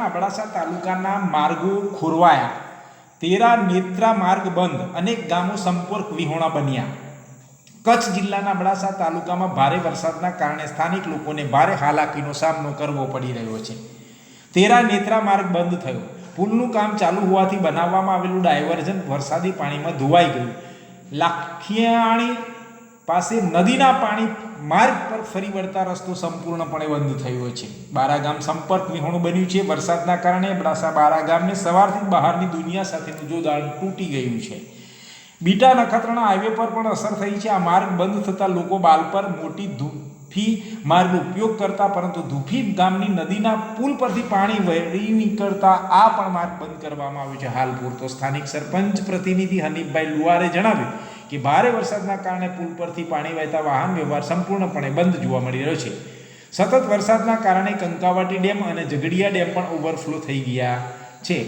અબડાસા તાલુકાના માર્ગો ખોરવાયા, તેરા નેત્રા માર્ગ બંધ, અનેક ગામો સંપર્ક વિહોણા બન્યા. કચ્છ જિલ્લાના અબડાસા તાલુકામાં ભારે વરસાદના કારણે સ્થાનિક લોકોને ભારે હાલાકીનો સામનો કરવો પડી રહ્યો છે. તેરા નેત્રા માર્ગ બંધ થયો. પુલનું કામ ચાલુ હોવાથી બનાવવામાં આવેલું ડાયવર્ઝન વરસાદી પાણીમાં ધોવાઈ ગયું. લાખિયાણી પાસે નદીના પાણી માર્ગ પર ફરી વળતા રસ્તો સંપૂર્ણપણે બંધ થયો છે. બારા ગામ સંપર્ક વિહોણું બન્યું છે. વરસાદના કારણે અબડાસા બારા ગામને સવારથી બહારની દુનિયા સાથેનું જોડાણ તૂટી ગયું છે. બીટા નખત્રાણા હાઈવે પર પણ અસર થઈ છે. આ માર્ગ બંધ થતાં લોકો બાલપર મોટી ધૂફી માર્ગનો ઉપયોગ કરતા, પરંતુ ધૂફી ગામની નદીના પુલ પરથી પાણી વળી નીકળતા આ પણ માર્ગ બંધ કરવામાં આવ્યો છે. હાલ પૂરતો સ્થાનિક સરપંચ પ્રતિનિધિ હનીફભાઈ લુવારે જણાવ્યું કે ભારે વરસાદના કારણે પુલ પરથી પાણી વહેતા વાહન વ્યવહાર સંપૂર્ણપણે બંધ જોવા મળી રહ્યો છે. સતત વરસાદના કારણે કંકાવટી ડેમ અને ઝઘડિયા ડેમ પણ ઓવરફ્લો થઈ ગયા છે.